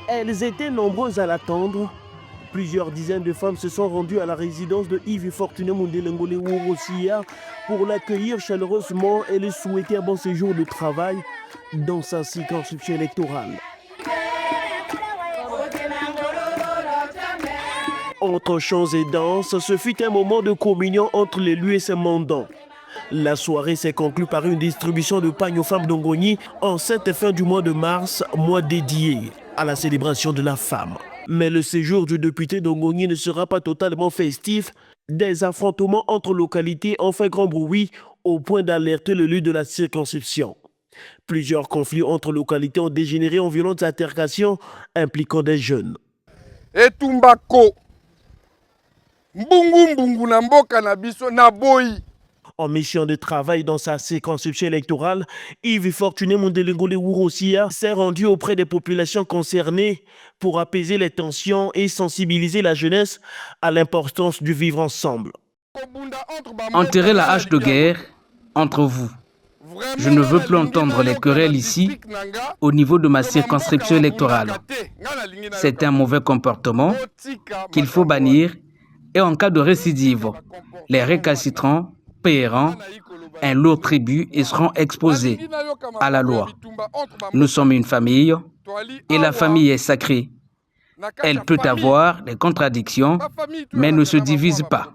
Elles étaient nombreuses à l'attendre. Plusieurs dizaines de femmes se sont rendues à la résidence de Yves Fortuné Mondelengole Wurossia pour l'accueillir chaleureusement et lui souhaiter un bon séjour de travail dans sa circonscription électorale. Entre chants et danses, ce fut un moment de communion entre l'élu et ses mandants. La soirée s'est conclue par une distribution de pagnes aux femmes d'Ongoni en cette fin du mois de mars, mois dédié à la célébration de la femme. Mais le séjour du député d'Ongoni ne sera pas totalement festif. Des affrontements entre localités ont fait grand bruit au point d'alerter l'élu de la circonscription. Plusieurs conflits entre localités ont dégénéré en violentes altercations impliquant des jeunes. Et Tumbako, Mbungu Mbungu na mboka na biso na boyi. En mission de travail dans sa circonscription électorale, Yves Fortuné Mondelengole Wurossia s'est rendu auprès des populations concernées pour apaiser les tensions et sensibiliser la jeunesse à l'importance du vivre ensemble. Enterrez la hache de guerre entre vous. Je ne veux plus entendre les querelles ici, au niveau de ma circonscription électorale. C'est un mauvais comportement qu'il faut bannir et en cas de récidive, les récalcitrants paieront un lourd tribut et seront exposés à la loi. Nous sommes une famille et la famille est sacrée. Elle peut avoir des contradictions, mais ne se divise pas.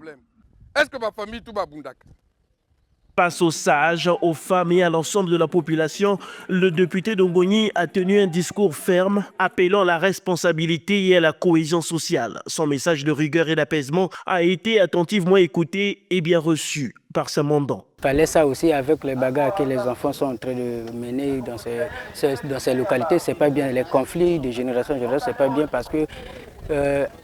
Face aux sages, aux femmes et à l'ensemble de la population, le député d'Ongoni a tenu un discours ferme appelant à la responsabilité et à la cohésion sociale. Son message de rigueur et d'apaisement a été attentivement écouté et bien reçu par ses mandants. Il fallait ça aussi avec les bagarres que les enfants sont en train de mener dans ces localités. C'est pas bien, les conflits de génération en génération, c'est pas bien parce que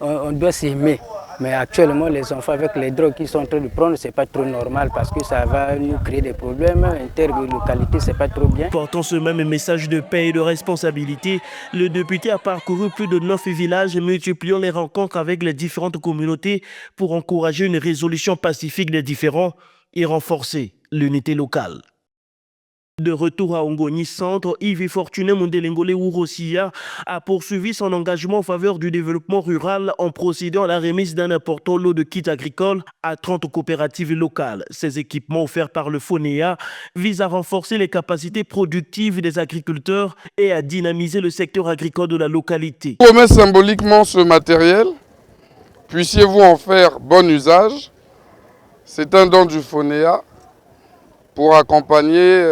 on doit s'aimer. Mais actuellement, les enfants avec les drogues qu'ils sont en train de prendre, c'est pas trop normal parce que ça va nous créer des problèmes. Interlocalité, c'est pas trop bien. Portant ce même message de paix et de responsabilité, le député a parcouru plus de 9 villages, multipliant les rencontres avec les différentes communautés pour encourager une résolution pacifique des différends et renforcer l'unité locale. De retour à Ongoni Centre, Yves Fortuné Mondelengole Wurossia a poursuivi son engagement en faveur du développement rural en procédant à la remise d'un important lot de kits agricoles à 30 coopératives locales. Ces équipements offerts par le FONEA visent à renforcer les capacités productives des agriculteurs et à dynamiser le secteur agricole de la localité. Remet symboliquement ce matériel, puissiez-vous en faire bon usage. C'est un don du FONEA pour accompagner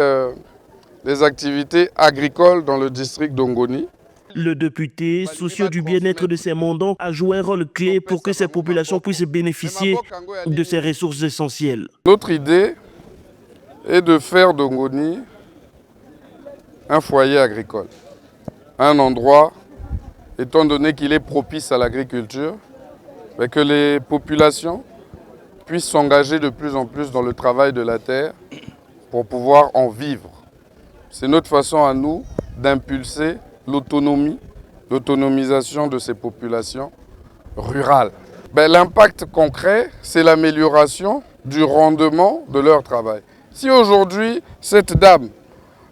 les activités agricoles dans le district d'Ongoni. Le député, soucieux du bien-être de ses mandants, a joué un rôle clé pour que ces populations puissent bénéficier de ces ressources essentielles. Notre idée est de faire d'Ongoni un foyer agricole, un endroit, étant donné qu'il est propice à l'agriculture, que les populations puissent s'engager de plus en plus dans le travail de la terre pour pouvoir en vivre. C'est notre façon à nous d'impulser l'autonomisation de ces populations rurales. L'impact concret, c'est l'amélioration du rendement de leur travail. Si aujourd'hui, cette dame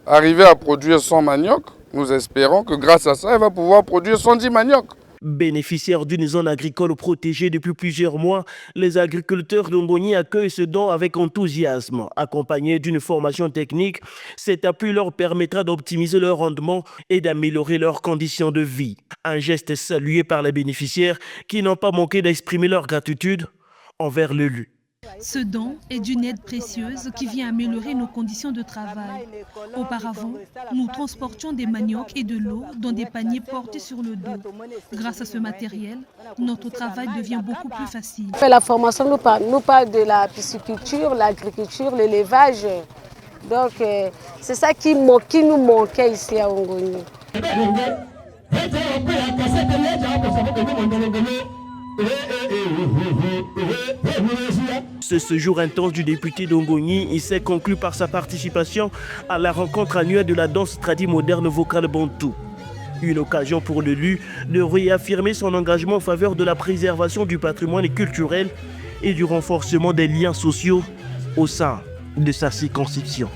arrivait à produire 100 maniocs, nous espérons que grâce à ça, elle va pouvoir produire 110 maniocs. Bénéficiaires d'une zone agricole protégée depuis plusieurs mois, les agriculteurs d'Ongoni accueillent ce don avec enthousiasme. Accompagnés d'une formation technique, cet appui leur permettra d'optimiser leur rendement et d'améliorer leurs conditions de vie. Un geste salué par les bénéficiaires qui n'ont pas manqué d'exprimer leur gratitude envers l'élu. Ce don est d'une aide précieuse qui vient améliorer nos conditions de travail. Auparavant, nous transportions des maniocs et de l'eau dans des paniers portés sur le dos. Grâce à ce matériel, notre travail devient beaucoup plus facile. La formation nous parle de la pisciculture, l'agriculture, l'élevage. Donc c'est ça qui nous manquait ici à Ongoni. Ce séjour intense du député d'Ongoni s'est conclu par sa participation à la rencontre annuelle de la danse tradimoderne vocale bantou. Une occasion pour l'élu de réaffirmer son engagement en faveur de la préservation du patrimoine culturel et du renforcement des liens sociaux au sein de sa circonscription.